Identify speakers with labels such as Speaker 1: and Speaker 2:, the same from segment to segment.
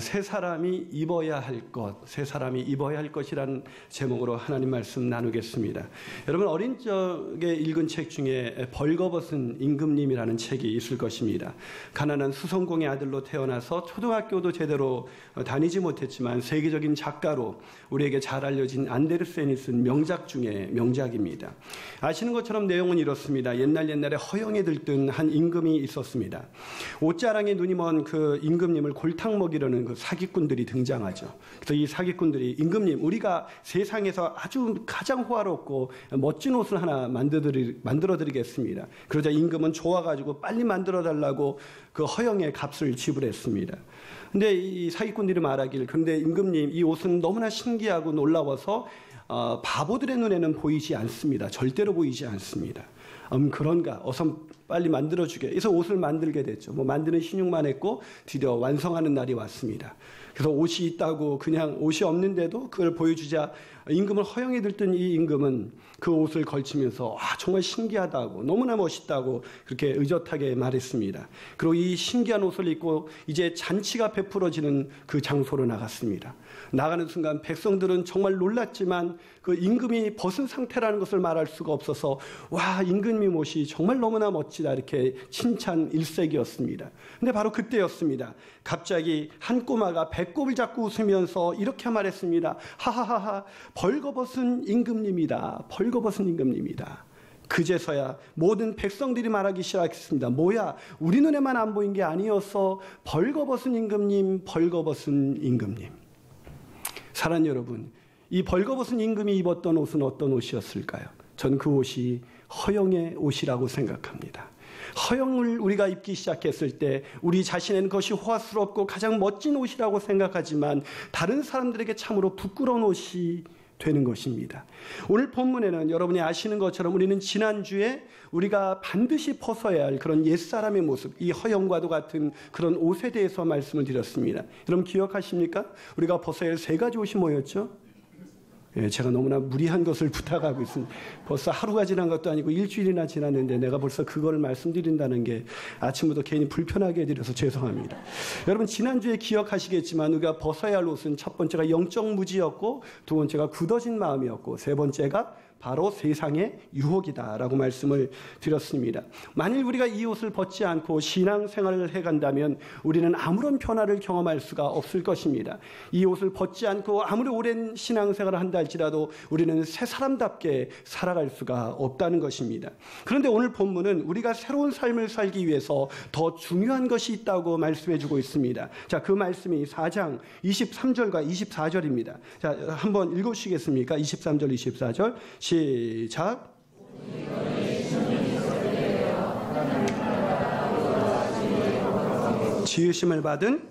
Speaker 1: 새 사람이 입어야 할 것, 새 사람이 입어야 할 것이라는 제목으로 하나님 말씀 나누겠습니다. 여러분 어린 적에 읽은 책 중에 벌거벗은 임금님이라는 책이 있을 것입니다. 가난한 수성공의 아들로 태어나서 초등학교도 제대로 다니지 못했지만 세계적인 작가로 우리에게 잘 알려진 안데르센이 쓴 명작 중에 명작입니다. 아시는 것처럼 내용은 이렇습니다. 옛날에 허영에 들뜬 한 임금이 있었습니다. 옷자랑에 눈이 먼 그 임금님을 골탕 먹이려는 그 사기꾼들이 등장하죠. 그래서 이 사기꾼들이 임금님, 우리가 세상에서 아주 가장 호화롭고 멋진 옷을 하나 만들어 드리겠습니다. 그러자 임금은 좋아가지고 빨리 만들어 달라고 그 허영의 값을 지불했습니다. 근데 이 사기꾼들이 말하길, 그런데 임금님, 이 옷은 너무나 신기하고 놀라워서 바보들의 눈에는 보이지 않습니다. 절대로 보이지 않습니다. 그런가? 어서 빨리 만들어주게. 그래서 옷을 만들게 됐죠. 만드는 신용만 했고 드디어 완성하는 날이 왔습니다. 그래서 옷이 있다고 그냥 옷이 없는데도 그걸 보여주자 임금을 허영에 들뜬 이 임금은 그 옷을 걸치면서 정말 신기하다고, 너무나 멋있다고 그렇게 의젓하게 말했습니다. 그리고 이 신기한 옷을 입고 이제 잔치가 베풀어지는 그 장소로 나갔습니다. 나가는 순간 백성들은 정말 놀랐지만 그 임금이 벗은 상태라는 것을 말할 수가 없어서 와, 임금님 옷이 정말 너무나 멋지다, 이렇게 칭찬 일색이었습니다. 근데 바로 그때였습니다. 갑자기 한 꼬마가 배꼽을 잡고 웃으면서 이렇게 말했습니다. 하하하하, 벌거벗은 임금님이다. 벌거벗은 임금님이다. 그제서야 모든 백성들이 말하기 시작했습니다. 뭐야, 우리 눈에만 안 보인 게 아니어서 벌거벗은 임금님, 벌거벗은 임금님. 사랑하는 여러분, 이 벌거벗은 임금이 입었던 옷은 어떤 옷이었을까요? 전 그 옷이 허영의 옷이라고 생각합니다. 허영을 우리가 입기 시작했을 때 우리 자신에는 그것이 호화스럽고 가장 멋진 옷이라고 생각하지만 다른 사람들에게 참으로 부끄러운 옷이 되는 것입니다. 오늘 본문에는 여러분이 아시는 것처럼 우리는 지난주에 우리가 반드시 벗어야 할 그런 옛사람의 모습, 이 허영과도 같은 그런 옷에 대해서 말씀을 드렸습니다. 여러분 기억하십니까? 우리가 벗어야 할 세 가지 옷이 뭐였죠? 제가 너무나 무리한 것을 부탁하고 있습니다. 벌써 하루가 지난 것도 아니고 일주일이나 지났는데 내가 벌써 그걸 말씀드린다는 게 아침부터 괜히 불편하게 해드려서 죄송합니다. 여러분 지난주에 기억하시겠지만 우리가 벗어야 할 옷은 첫 번째가 영적 무지였고, 두 번째가 굳어진 마음이었고, 세 번째가 바로 세상의 유혹이다라고 말씀을 드렸습니다. 만일 우리가 이 옷을 벗지 않고 신앙생활을 해간다면 우리는 아무런 변화를 경험할 수가 없을 것입니다. 이 옷을 벗지 않고 아무리 오랜 신앙생활을 한다 할지라도 우리는 새 사람답게 살아갈 수가 없다는 것입니다. 그런데 오늘 본문은 우리가 새로운 삶을 살기 위해서 더 중요한 것이 있다고 말씀해주고 있습니다. 자, 그 말씀이 4장 23절과 24절입니다. 자, 한번 읽으시겠습니까? 23절, 24절. 시작. 지으심을 받은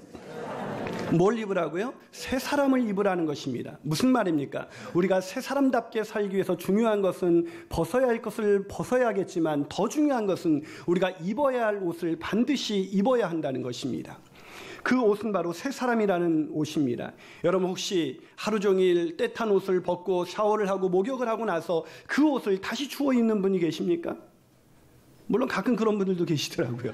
Speaker 1: 뭘 입으라고요? 새 사람을 입으라는 것입니다. 무슨 말입니까? 우리가 새 사람답게 살기 위해서 중요한 것은 벗어야 할 것을 벗어야겠지만 더 중요한 것은 우리가 입어야 할 옷을 반드시 입어야 한다는 것입니다. 그 옷은 바로 새 사람이라는 옷입니다. 여러분 혹시 하루 종일 때탄 옷을 벗고 샤워를 하고 목욕을 하고 나서 그 옷을 다시 주워 입는 분이 계십니까? 물론 가끔 그런 분들도 계시더라고요.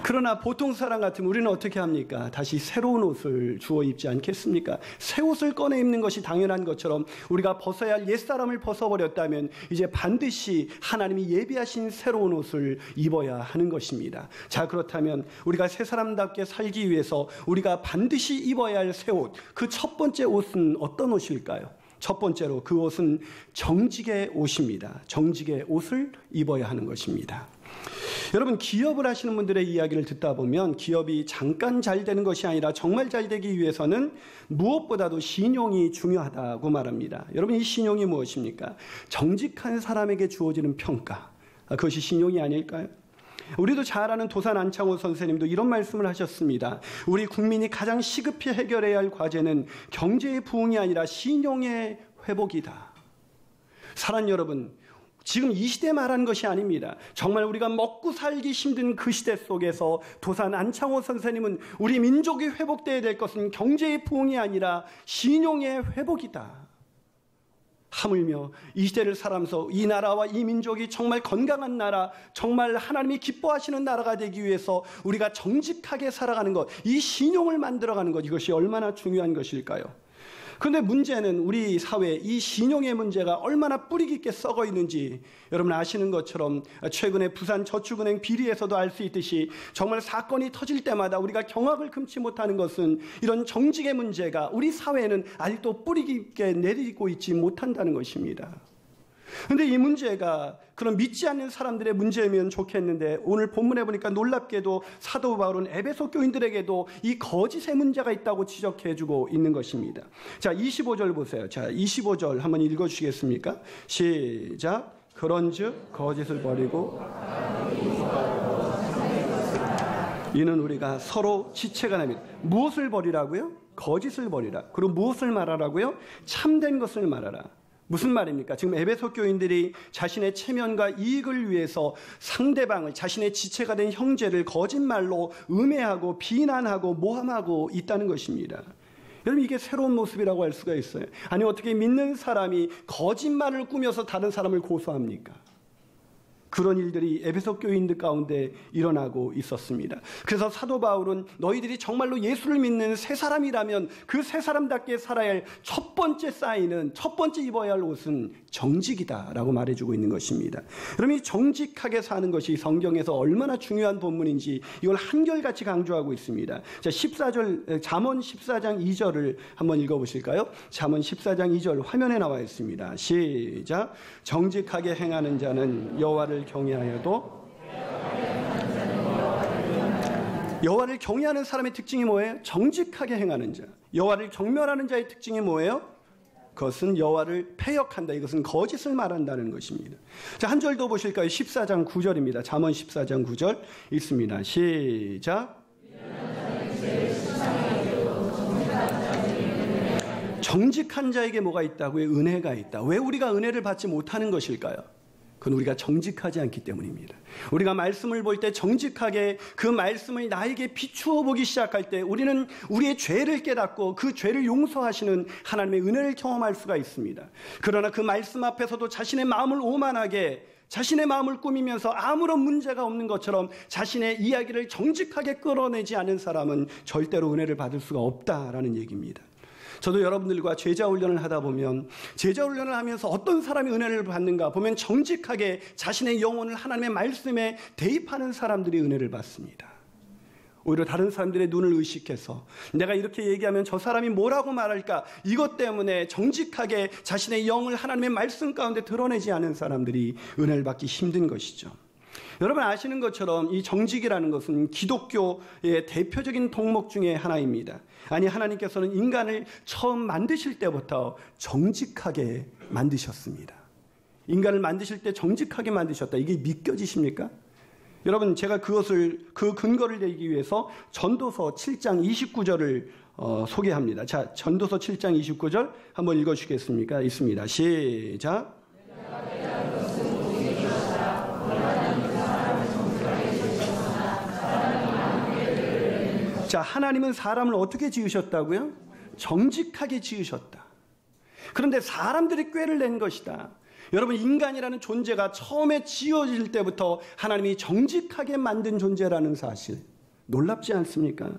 Speaker 1: 그러나 보통 사람 같으면 우리는 어떻게 합니까? 다시 새로운 옷을 주워 입지 않겠습니까? 새 옷을 꺼내 입는 것이 당연한 것처럼 우리가 벗어야 할 옛사람을 벗어버렸다면 이제 반드시 하나님이 예비하신 새로운 옷을 입어야 하는 것입니다. 자, 그렇다면 우리가 새 사람답게 살기 위해서 우리가 반드시 입어야 할 새 옷, 그 첫 번째 옷은 어떤 옷일까요? 첫 번째로 그 옷은 정직의 옷입니다. 정직의 옷을 입어야 하는 것입니다. 여러분 기업을 하시는 분들의 이야기를 듣다 보면 기업이 잠깐 잘 되는 것이 아니라 정말 잘 되기 위해서는 무엇보다도 신용이 중요하다고 말합니다. 여러분 이 신용이 무엇입니까? 정직한 사람에게 주어지는 평가, 그것이 신용이 아닐까요? 우리도 잘 아는 도산 안창호 선생님도 이런 말씀을 하셨습니다. 우리 국민이 가장 시급히 해결해야 할 과제는 경제의 부흥이 아니라 신용의 회복이다. 사랑하는 여러분, 지금 이 시대에 말하는 것이 아닙니다. 정말 우리가 먹고 살기 힘든 그 시대 속에서 도산 안창호 선생님은 우리 민족이 회복되어야 될 것은 경제의 부흥이 아니라 신용의 회복이다. 하물며 이 시대를 살아면서 이 나라와 이 민족이 정말 건강한 나라, 정말 하나님이 기뻐하시는 나라가 되기 위해서 우리가 정직하게 살아가는 것, 이 신용을 만들어가는 것, 이것이 얼마나 중요한 것일까요? 그런데 문제는 우리 사회 이 신용의 문제가 얼마나 뿌리 깊게 썩어 있는지 여러분 아시는 것처럼 최근에 부산 저축은행 비리에서도 알 수 있듯이 정말 사건이 터질 때마다 우리가 경악을 금치 못하는 것은 이런 정직의 문제가 우리 사회에는 아직도 뿌리 깊게 내리고 있지 못한다는 것입니다. 그런데 이 문제가 그런 믿지 않는 사람들의 문제면 좋겠는데 오늘 본문에 보니까 놀랍게도 사도 바울은 에베소 교인들에게도 이 거짓의 문제가 있다고 지적해주고 있는 것입니다. 자, 25절 보세요. 자, 25절 한번 읽어주시겠습니까? 시작. 그런즉 거짓을 버리고 이는 우리가 서로 지체가 납니다. 무엇을 버리라고요? 거짓을 버리라. 그리고 무엇을 말하라고요? 참된 것을 말하라. 무슨 말입니까? 지금 에베소 교인들이 자신의 체면과 이익을 위해서 상대방을, 자신의 지체가 된 형제를 거짓말로 음해하고 비난하고 모함하고 있다는 것입니다. 여러분, 이게 새로운 모습이라고 할 수가 있어요. 아니, 어떻게 믿는 사람이 거짓말을 꾸며서 다른 사람을 고소합니까? 그런 일들이 에베소 교인들 가운데 일어나고 있었습니다. 그래서 사도 바울은 너희들이 정말로 예수를 믿는 새 사람이라면 그 새 사람답게 살아야 할 첫 번째 사인은, 첫 번째 입어야 할 옷은 정직이다라고 말해주고 있는 것입니다. 여러분, 이 정직하게 사는 것이 성경에서 얼마나 중요한 본문인지 이걸 한결같이 강조하고 있습니다. 자, 14절, 잠언 14장 2절을 한번 읽어보실까요? 잠언 14장 2절 화면에 나와 있습니다. 시작. 정직하게 행하는 자는 여호와를 경외하여도, 여호와를 경외하는 사람의 특징이 뭐예요? 정직하게 행하는 자. 여호와를 경멸하는 자의 특징이 뭐예요? 그것은 여호와를 패역한다. 이것은 거짓을 말한다는 것입니다. 자, 한 절 더 보실까요? 14장 9절입니다. 잠언 14장 9절 읽습니다. 시작. 정직한 자에게 뭐가 있다고요? 은혜가 있다. 왜 우리가 은혜를 받지 못하는 것일까요? 그건 우리가 정직하지 않기 때문입니다. 우리가 말씀을 볼 때 정직하게 그 말씀을 나에게 비추어 보기 시작할 때 우리는 우리의 죄를 깨닫고 그 죄를 용서하시는 하나님의 은혜를 경험할 수가 있습니다. 그러나 그 말씀 앞에서도 자신의 마음을 오만하게, 자신의 마음을 꾸미면서 아무런 문제가 없는 것처럼 자신의 이야기를 정직하게 끌어내지 않은 사람은 절대로 은혜를 받을 수가 없다라는 얘기입니다. 저도 여러분들과 제자훈련을 하다 보면, 제자훈련을 하면서 어떤 사람이 은혜를 받는가 보면 정직하게 자신의 영혼을 하나님의 말씀에 대입하는 사람들이 은혜를 받습니다. 오히려 다른 사람들의 눈을 의식해서 내가 이렇게 얘기하면 저 사람이 뭐라고 말할까, 이것 때문에 정직하게 자신의 영을 하나님의 말씀 가운데 드러내지 않은 사람들이 은혜를 받기 힘든 것이죠. 여러분 아시는 것처럼 이 정직이라는 것은 기독교의 대표적인 덕목 중에 하나입니다. 아니, 하나님께서는 인간을 처음 만드실 때부터 정직하게 만드셨습니다. 인간을 만드실 때 정직하게 만드셨다. 이게 믿겨지십니까? 여러분, 제가 그 근거를 내기 위해서 전도서 7장 29절을 소개합니다. 자, 전도서 7장 29절 한번 읽어주시겠습니까? 있습니다. 시작. 자, 하나님은 사람을 어떻게 지으셨다고요? 정직하게 지으셨다. 그런데 사람들이 꾀를 낸 것이다. 여러분, 인간이라는 존재가 처음에 지어질 때부터 하나님이 정직하게 만든 존재라는 사실, 놀랍지 않습니까?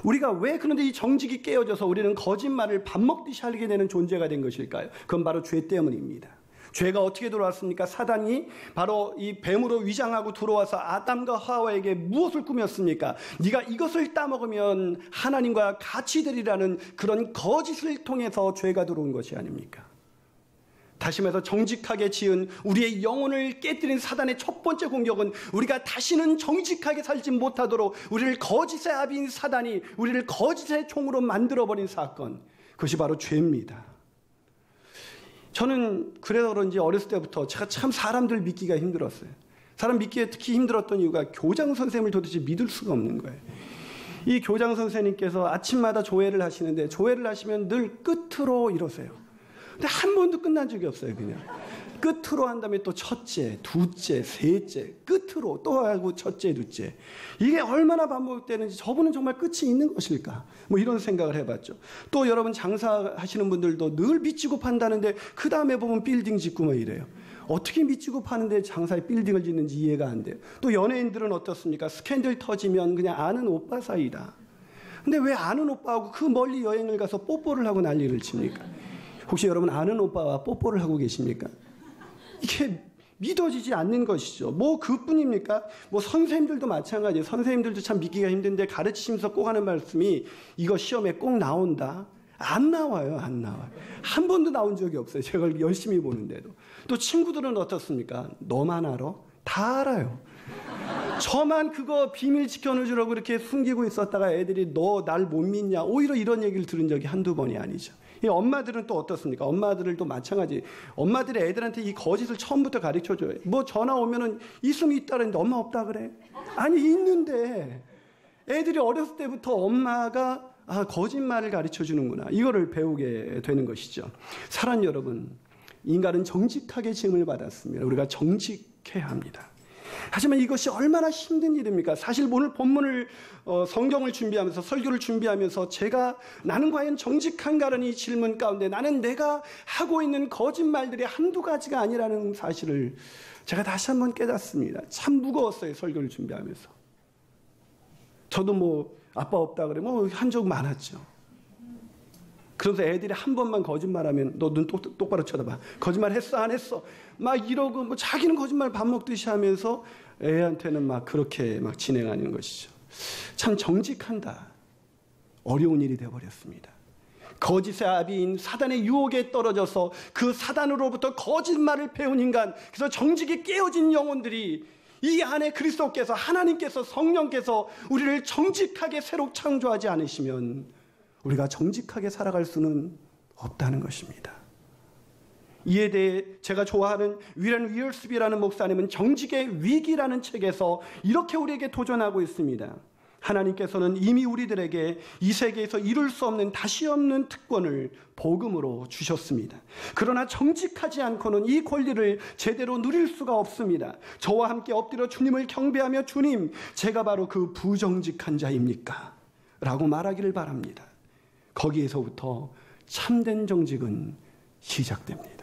Speaker 1: 우리가 왜 그런데 이 정직이 깨어져서 우리는 거짓말을 밥 먹듯이 하게 되는 존재가 된 것일까요? 그건 바로 죄 때문입니다. 죄가 어떻게 들어왔습니까? 사단이 바로 이 뱀으로 위장하고 들어와서 아담과 하와에게 무엇을 꾸몄습니까? 네가 이것을 따먹으면 하나님과 같이 되리라는 그런 거짓을 통해서 죄가 들어온 것이 아닙니까? 다시 말해서 정직하게 지은 우리의 영혼을 깨뜨린 사단의 첫 번째 공격은 우리가 다시는 정직하게 살지 못하도록 우리를 거짓의 아비인 사단이 우리를 거짓의 총으로 만들어버린 사건, 그것이 바로 죄입니다. 저는 그래서 그런지 어렸을 때부터 제가 참 사람들 믿기가 힘들었어요. 사람 믿기에 특히 힘들었던 이유가 교장 선생님을 도대체 믿을 수가 없는 거예요. 이 교장 선생님께서 아침마다 조회를 하시는데 조회를 하시면 늘 끝으로 이러세요. 근데 한 번도 끝난 적이 없어요. 그냥 끝으로 한 다음에 또 첫째, 둘째, 셋째, 끝으로 또 하고 첫째, 둘째. 이게 얼마나 반복되는지 저분은 정말 끝이 있는 것일까? 뭐 이런 생각을 해봤죠. 또 여러분 장사하시는 분들도 늘 미치고 판다는데 그 다음에 보면 빌딩 짓고 뭐 이래요. 어떻게 미치고 파는데 장사에 빌딩을 짓는지 이해가 안 돼요. 또 연예인들은 어떻습니까? 스캔들 터지면 그냥 아는 오빠 사이다. 근데 왜 아는 오빠하고 그 멀리 여행을 가서 뽀뽀를 하고 난리를 칩니까? 혹시 여러분 아는 오빠와 뽀뽀를 하고 계십니까? 이게 믿어지지 않는 것이죠. 뭐 그뿐입니까? 뭐 선생님들도 마찬가지예요. 선생님들도 참 믿기가 힘든데 가르치시면서 꼭 하는 말씀이 이거 시험에 꼭 나온다. 안 나와요. 안 나와요. 한 번도 나온 적이 없어요. 제가 열심히 보는데도. 또 친구들은 어떻습니까? 너만 알아? 다 알아요. 저만 그거 비밀 지켜주려고 이렇게 숨기고 있었다가 애들이 너 날 못 믿냐? 오히려 이런 얘기를 들은 적이 한두 번이 아니죠. 이 엄마들은 또 어떻습니까? 엄마들도 마찬가지. 엄마들이 애들한테 이 거짓을 처음부터 가르쳐줘요. 뭐 전화 오면은 있으면 있다는데 엄마 없다 그래? 아니 있는데 애들이 어렸을 때부터 엄마가 거짓말을 가르쳐주는구나. 이거를 배우게 되는 것이죠. 사랑 여러분, 인간은 정직하게 지음을 받았습니다. 우리가 정직해야 합니다. 하지만 이것이 얼마나 힘든 일입니까? 사실 오늘 본문을 성경을 준비하면서 설교를 준비하면서 제가 나는 과연 정직한가라는 이 질문 가운데 나는 내가 하고 있는 거짓말들이 한두 가지가 아니라는 사실을 제가 다시 한번 깨닫습니다. 참 무거웠어요. 설교를 준비하면서. 저도 뭐 아빠 없다 그래 뭐 한 적 많았죠. 그래서 애들이 한 번만 거짓말하면 너 눈 똑바로 쳐다봐. 거짓말 했어 안 했어? 막 이러고 뭐 자기는 거짓말 밥 먹듯이 하면서 애한테는 막 그렇게 막 진행하는 것이죠. 참 정직한다. 어려운 일이 되어버렸습니다. 거짓의 아비인 사단의 유혹에 떨어져서 그 사단으로부터 거짓말을 배운 인간, 그래서 정직이 깨어진 영혼들이 이 안에 그리스도께서 하나님께서 성령께서 우리를 정직하게 새로 창조하지 않으시면 우리가 정직하게 살아갈 수는 없다는 것입니다. 이에 대해 제가 좋아하는 위렌 위얼스비라는 목사님은 정직의 위기라는 책에서 이렇게 우리에게 도전하고 있습니다. 하나님께서는 이미 우리들에게 이 세계에서 이룰 수 없는 다시 없는 특권을 복음으로 주셨습니다. 그러나 정직하지 않고는 이 권리를 제대로 누릴 수가 없습니다. 저와 함께 엎드려 주님을 경배하며 주님, 제가 바로 그 부정직한 자입니까? 라고 말하기를 바랍니다. 거기에서부터 참된 정직은 시작됩니다.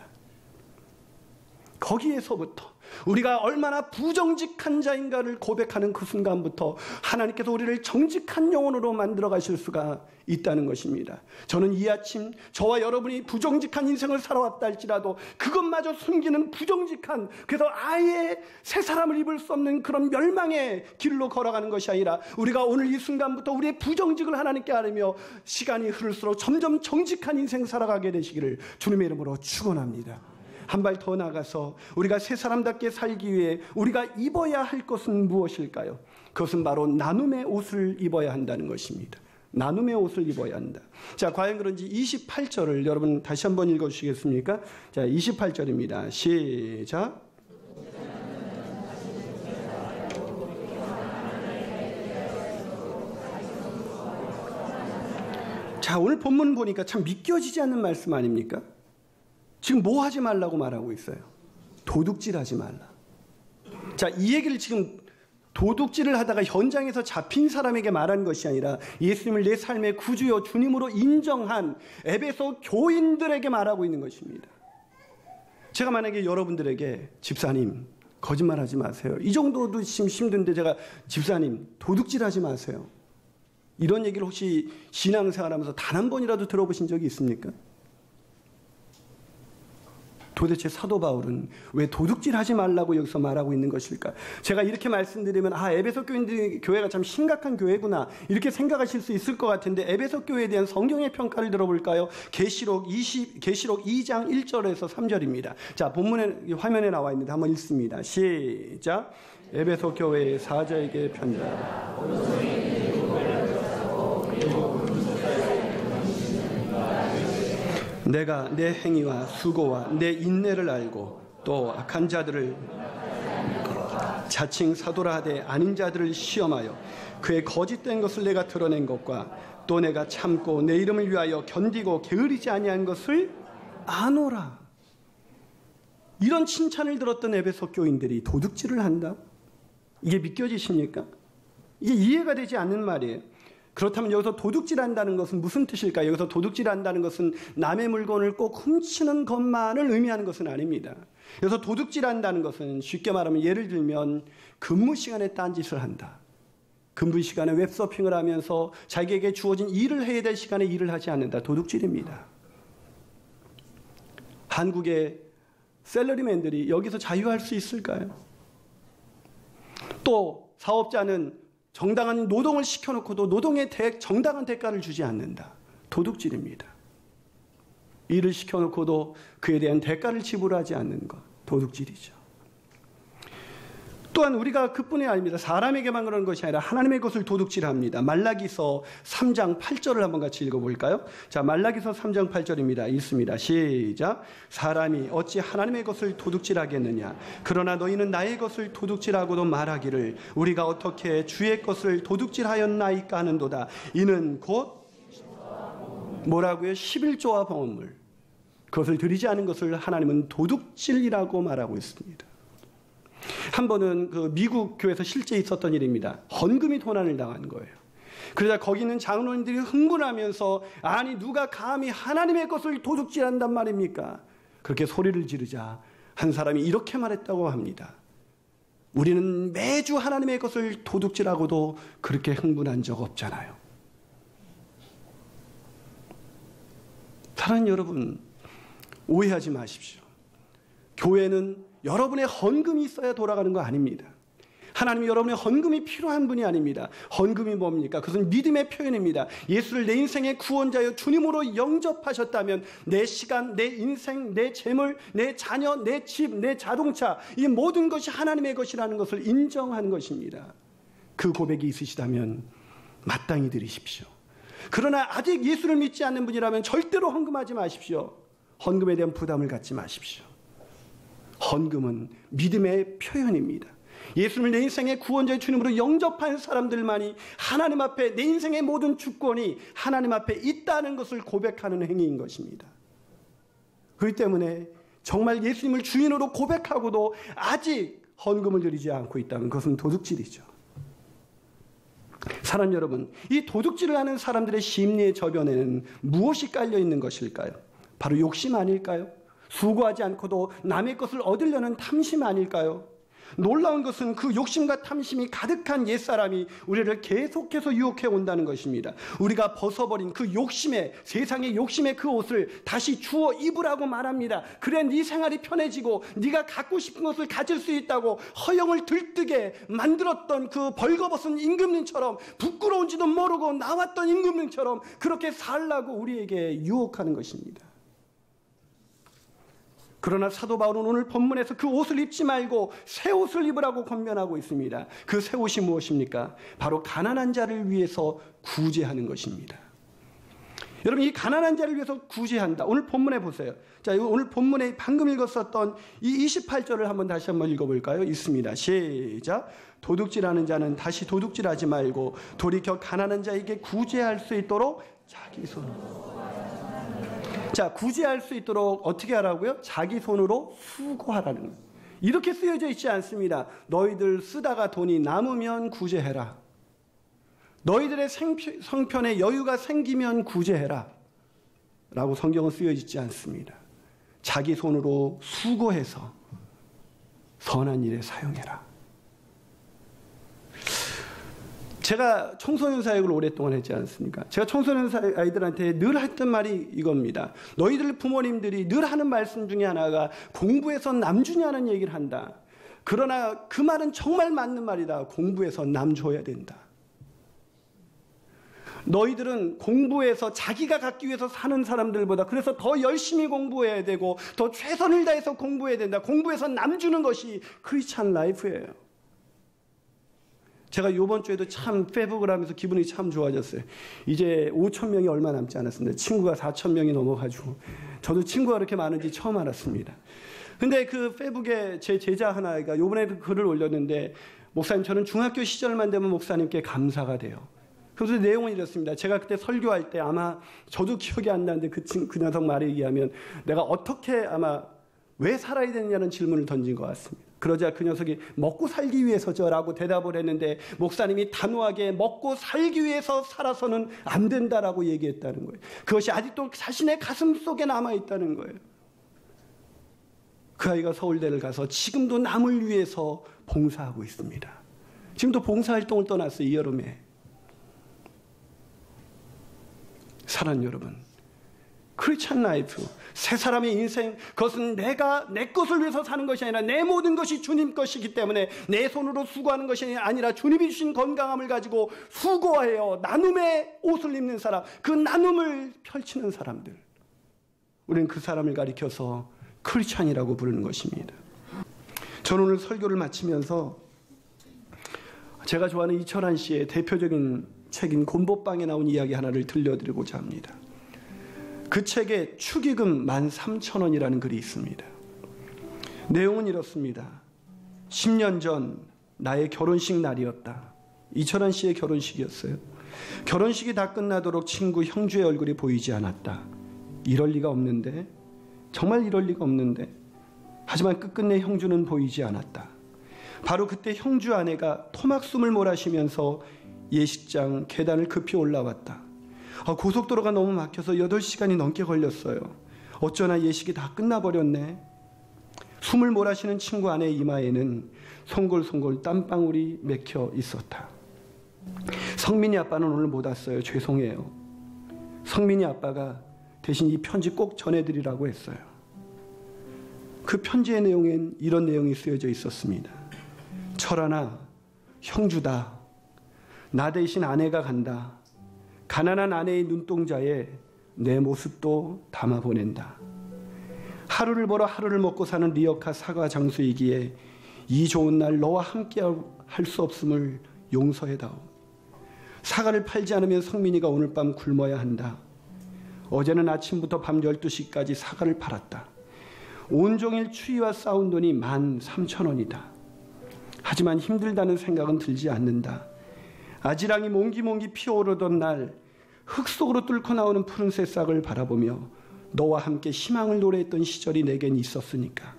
Speaker 1: 거기에서부터 우리가 얼마나 부정직한 자인가를 고백하는 그 순간부터 하나님께서 우리를 정직한 영혼으로 만들어 가실 수가 있다는 것입니다. 저는 이 아침 저와 여러분이 부정직한 인생을 살아왔다 할지라도 그것마저 숨기는 부정직한, 그래서 아예 새 사람을 입을 수 없는 그런 멸망의 길로 걸어가는 것이 아니라 우리가 오늘 이 순간부터 우리의 부정직을 하나님께 아뢰며 시간이 흐를수록 점점 정직한 인생 살아가게 되시기를 주님의 이름으로 축원합니다. 한 발 더 나가서 우리가 새 사람답게 살기 위해 우리가 입어야 할 것은 무엇일까요? 그것은 바로 나눔의 옷을 입어야 한다는 것입니다. 나눔의 옷을 입어야 한다. 자, 과연 그런지 28절을 여러분 다시 한번 읽어주시겠습니까? 자, 28절입니다. 시작. 자, 오늘 본문 보니까 참 믿겨지지 않는 말씀 아닙니까? 지금 뭐 하지 말라고 말하고 있어요? 도둑질 하지 말라. 자, 이 얘기를 지금 도둑질을 하다가 현장에서 잡힌 사람에게 말한 것이 아니라 예수님을 내 삶의 구주요 주님으로 인정한 에베소 교인들에게 말하고 있는 것입니다. 제가 만약에 여러분들에게 집사님 거짓말하지 마세요. 이 정도도 지금 힘든데 제가 집사님 도둑질하지 마세요. 이런 얘기를 혹시 신앙생활하면서 단 한 번이라도 들어보신 적이 있습니까? 도대체 사도 바울은 왜 도둑질하지 말라고 여기서 말하고 있는 것일까? 제가 이렇게 말씀드리면 에베소 교회가 참 심각한 교회구나 이렇게 생각하실 수 있을 것 같은데 에베소 교회에 대한 성경의 평가를 들어볼까요? 계시록 2장 1절에서 3절입니다. 자, 본문에 화면에 나와 있는데 한번 읽습니다. 시작. 에베소 교회 사자에게 편지하라. 내가 내 행위와 수고와 내 인내를 알고 또 악한 자들을 자칭 사도라 하되 아닌 자들을 시험하여 그의 거짓된 것을 내가 드러낸 것과 또 내가 참고 내 이름을 위하여 견디고 게으르지 아니한 것을 아노라. 이런 칭찬을 들었던 에베소 교인들이 도둑질을 한다? 이게 믿겨지십니까? 이게 이해가 되지 않는 말이에요. 그렇다면 여기서 도둑질한다는 것은 무슨 뜻일까요? 여기서 도둑질한다는 것은 남의 물건을 꼭 훔치는 것만을 의미하는 것은 아닙니다. 여기서 도둑질한다는 것은 쉽게 말하면 예를 들면 근무 시간에 딴짓을 한다. 근무 시간에 웹서핑을 하면서 자기에게 주어진 일을 해야 될 시간에 일을 하지 않는다. 도둑질입니다. 한국의 샐러리맨들이 여기서 자유할 수 있을까요? 또 사업자는 정당한 노동을 시켜놓고도 노동에 정당한 대가를 주지 않는다. 도둑질입니다. 일을 시켜놓고도 그에 대한 대가를 지불하지 않는 것. 도둑질이죠. 또한 우리가 그뿐이 아닙니다. 사람에게만 그러는 것이 아니라 하나님의 것을 도둑질합니다. 말라기서 3장 8절을 한번 같이 읽어볼까요? 자, 말라기서 3장 8절입니다. 읽습니다. 시작. 사람이 어찌 하나님의 것을 도둑질하겠느냐? 그러나 너희는 나의 것을 도둑질하고도 말하기를 우리가 어떻게 주의 것을 도둑질하였나이까 하는도다. 이는 곧 뭐라고요? 11조와 봉헌물. 그것을 드리지 않은 것을 하나님은 도둑질이라고 말하고 있습니다. 한 번은 그 미국 교회에서 실제 있었던 일입니다. 헌금이 도난을 당한 거예요. 그러자 거기 있는 장로님들이 흥분하면서 아니 누가 감히 하나님의 것을 도둑질한단 말입니까? 그렇게 소리를 지르자 한 사람이 이렇게 말했다고 합니다. 우리는 매주 하나님의 것을 도둑질하고도 그렇게 흥분한 적 없잖아요. 사랑하는 여러분, 오해하지 마십시오. 교회는 여러분의 헌금이 있어야 돌아가는 거 아닙니다. 하나님이 여러분의 헌금이 필요한 분이 아닙니다. 헌금이 뭡니까? 그것은 믿음의 표현입니다. 예수를 내 인생의 구원자여 주님으로 영접하셨다면 내 시간, 내 인생, 내 재물, 내 자녀, 내 집, 내 자동차 이 모든 것이 하나님의 것이라는 것을 인정하는 것입니다. 그 고백이 있으시다면 마땅히 드리십시오. 그러나 아직 예수를 믿지 않는 분이라면 절대로 헌금하지 마십시오. 헌금에 대한 부담을 갖지 마십시오. 헌금은 믿음의 표현입니다. 예수를 내 인생의 구원자의 주님으로 영접한 사람들만이 하나님 앞에 내 인생의 모든 주권이 하나님 앞에 있다는 것을 고백하는 행위인 것입니다. 그렇기 때문에 정말 예수님을 주인으로 고백하고도 아직 헌금을 드리지 않고 있다면 그것은 도둑질이죠. 사랑하는 여러분, 이 도둑질을 하는 사람들의 심리의 저변에는 무엇이 깔려 있는 것일까요? 바로 욕심 아닐까요? 수고하지 않고도 남의 것을 얻으려는 탐심 아닐까요? 놀라운 것은 그 욕심과 탐심이 가득한 옛사람이 우리를 계속해서 유혹해 온다는 것입니다. 우리가 벗어버린 그 욕심의, 세상의 욕심의 그 옷을 다시 주워 입으라고 말합니다. 그래 네 생활이 편해지고 네가 갖고 싶은 것을 가질 수 있다고 허영을 들뜨게 만들었던 그 벌거벗은 임금님처럼 부끄러운지도 모르고 나왔던 임금님처럼 그렇게 살라고 우리에게 유혹하는 것입니다. 그러나 사도 바울은 오늘 본문에서 그 옷을 입지 말고 새 옷을 입으라고 권면하고 있습니다. 그 새 옷이 무엇입니까? 바로 가난한 자를 위해서 구제하는 것입니다. 여러분, 이 가난한 자를 위해서 구제한다. 오늘 본문에 보세요. 자, 오늘 본문에 방금 읽었었던 이 28절을 다시 한번 읽어볼까요? 있습니다. 시작. 도둑질하는 자는 다시 도둑질하지 말고 돌이켜 가난한 자에게 구제할 수 있도록 자기 손으로. 자, 구제할 수 있도록 어떻게 하라고요? 자기 손으로 수고하라는 거예요. 이렇게 쓰여져 있지 않습니다. 너희들 쓰다가 돈이 남으면 구제해라. 너희들의 성편에 여유가 생기면 구제해라. 라고 성경은 쓰여져 있지 않습니다. 자기 손으로 수고해서 선한 일에 사용해라. 제가 청소년 사역을 오랫동안 했지 않습니까? 제가 청소년 아이들한테 늘 했던 말이 이겁니다. 너희들 부모님들이 늘 하는 말씀 중에 하나가 공부해서 남 주냐는 얘기를 한다. 그러나 그 말은 정말 맞는 말이다. 공부해서 남 줘야 된다. 너희들은 공부해서 자기가 갖기 위해서 사는 사람들보다 그래서 더 열심히 공부해야 되고 더 최선을 다해서 공부해야 된다. 공부해서 남 주는 것이 크리스찬 라이프예요. 제가 이번 주에도 참 페북을 하면서 기분이 참 좋아졌어요. 이제 5,000명이 얼마 남지 않았습니다. 친구가 4,000명이 넘어가지고 저도 친구가 그렇게 많은지 처음 알았습니다. 근데 그 페북에 제 제자 하나가 이번에도 글을 올렸는데 목사님 저는 중학교 시절만 되면 목사님께 감사가 돼요. 그래서 내용은 이렇습니다. 제가 그때 설교할 때 아마 저도 기억이 안 나는데 그 녀석 말에 의하면 내가 어떻게 아마 왜 살아야 되느냐는 질문을 던진 것 같습니다. 그러자 그 녀석이 먹고 살기 위해서죠 라고 대답을 했는데 목사님이 단호하게 먹고 살기 위해서 살아서는 안 된다라고 얘기했다는 거예요. 그것이 아직도 자신의 가슴 속에 남아있다는 거예요. 그 아이가 서울대를 가서 지금도 남을 위해서 봉사하고 있습니다. 지금도 봉사활동을 떠났어요. 이 여름에. 사랑하는 여러분, 크리스찬 라이프, 새 사람의 인생, 그것은 내가 내 것을 위해서 사는 것이 아니라 내 모든 것이 주님 것이기 때문에 내 손으로 수고하는 것이 아니라 주님이 주신 건강함을 가지고 수고하여 나눔의 옷을 입는 사람, 그 나눔을 펼치는 사람들, 우리는 그 사람을 가리켜서 크리스찬이라고 부르는 것입니다. 저는 오늘 설교를 마치면서 제가 좋아하는 이철환 씨의 대표적인 책인 곰보방에 나온 이야기 하나를 들려드리고자 합니다. 그 책에 축의금 13,000원이라는 글이 있습니다. 내용은 이렇습니다. 10년 전 나의 결혼식 날이었다. 이철환 씨의 결혼식이었어요. 결혼식이 다 끝나도록 친구 형주의 얼굴이 보이지 않았다. 이럴 리가 없는데, 정말 이럴 리가 없는데, 하지만 끝끝내 형주는 보이지 않았다. 바로 그때 형주 아내가 토막숨을 몰아쉬면서 예식장 계단을 급히 올라왔다. 고속도로가 너무 막혀서 8시간이 넘게 걸렸어요. 어쩌나 예식이 다 끝나버렸네. 숨을 몰아쉬는 친구 아내의 이마에는 송골송골 땀방울이 맥혀 있었다. 성민이 아빠는 오늘 못 왔어요. 죄송해요. 성민이 아빠가 대신 이 편지 꼭 전해드리라고 했어요. 그 편지의 내용엔 이런 내용이 쓰여져 있었습니다. 철아나, 형주다. 나 대신 아내가 간다. 가난한 아내의 눈동자에 내 모습도 담아 보낸다. 하루를 벌어 하루를 먹고 사는 리어카 사과 장수이기에 이 좋은 날 너와 함께 할 수 없음을 용서해다오. 사과를 팔지 않으면 성민이가 오늘 밤 굶어야 한다. 어제는 아침부터 밤 12시까지 사과를 팔았다. 온종일 추위와 싸운 돈이 13,000원이다. 하지만 힘들다는 생각은 들지 않는다. 아지랑이 몽기몽기 피어오르던 날 흙 속으로 뚫고 나오는 푸른 새싹을 바라보며 너와 함께 희망을 노래했던 시절이 내겐 있었으니까.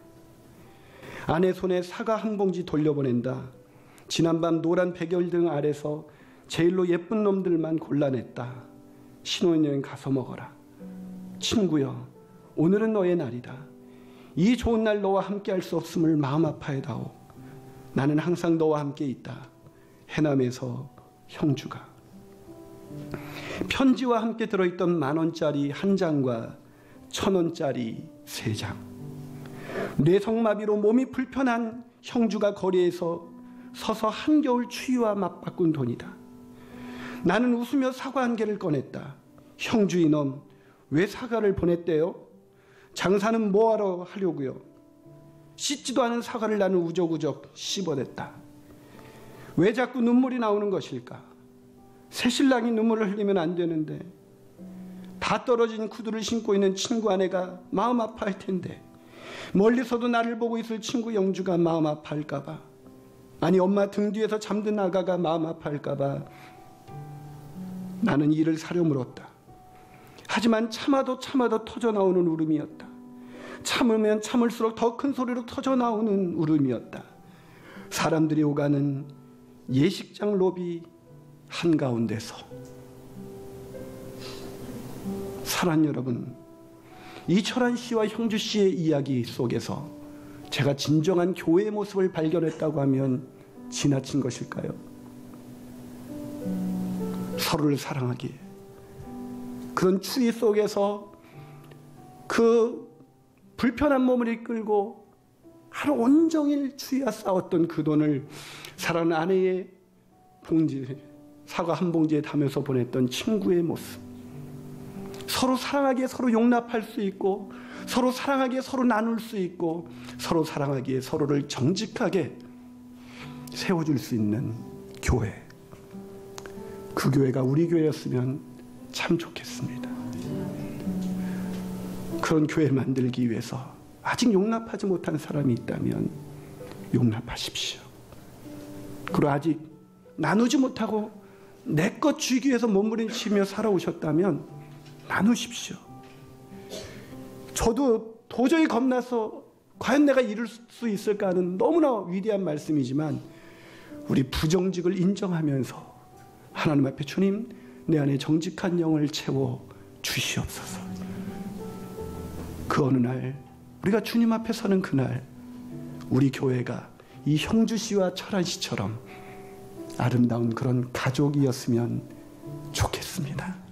Speaker 1: 아내 손에 사과 한 봉지 돌려보낸다. 지난밤 노란 백열등 아래서 제일로 예쁜 놈들만 골라냈다. 신혼여행 가서 먹어라. 친구여, 오늘은 너의 날이다. 이 좋은 날 너와 함께 할 수 없음을 마음 아파해다오. 나는 항상 너와 함께 있다. 해남에서 형주가. 편지와 함께 들어있던 10,000원짜리 한 장과 1,000원짜리 3장. 뇌성마비로 몸이 불편한 형주가 거리에서 서서 한겨울 추위와 맞바꾼 돈이다. 나는 웃으며 사과 한 개를 꺼냈다. 형주 이놈, 왜 사과를 보냈대요? 장사는 뭐하러 하려고요? 씻지도 않은 사과를 나는 우적우적 씹어댔다. 왜 자꾸 눈물이 나오는 것일까? 새신랑이 눈물을 흘리면 안 되는데, 다 떨어진 구두를 신고 있는 친구 아내가 마음 아파할 텐데, 멀리서도 나를 보고 있을 친구 영주가 마음 아파할까봐, 아니 엄마 등 뒤에서 잠든 아가가 마음 아파할까봐 나는 이를 사려 물었다. 하지만 참아도 터져나오는 울음이었다. 참으면 참을수록 더 큰 소리로 터져나오는 울음이었다. 사람들이 오가는 예식장 로비 한가운데서. 사랑하는 여러분, 이철환 씨와 형주 씨의 이야기 속에서 제가 진정한 교회의 모습을 발견했다고 하면 지나친 것일까요? 서로를 사랑하기에, 그런 추위 속에서 그 불편한 몸을 이끌고 하루 온종일 추위와 싸웠던 그 돈을 사랑하는 아내의 봉지, 사과 한 봉지에 담아서 보냈던 친구의 모습. 서로 사랑하기에 서로 용납할 수 있고, 서로 사랑하기에 서로 나눌 수 있고, 서로 사랑하기에 서로를 정직하게 세워줄 수 있는 교회. 그 교회가 우리 교회였으면 참 좋겠습니다. 그런 교회 만들기 위해서 아직 용납하지 못한 사람이 있다면 용납하십시오. 그리고 아직 나누지 못하고 내 것 주기 위해서 몸부림치며 살아오셨다면 나누십시오. 저도 도저히 겁나서 과연 내가 이룰 수 있을까 하는 너무나 위대한 말씀이지만 우리 부정직을 인정하면서 하나님 앞에 주님 내 안에 정직한 영을 채워 주시옵소서. 그 어느 날 우리가 주님 앞에 서는 그날 우리 교회가 이 형주 씨와 철한 씨처럼 아름다운 그런 가족이었으면 좋겠습니다.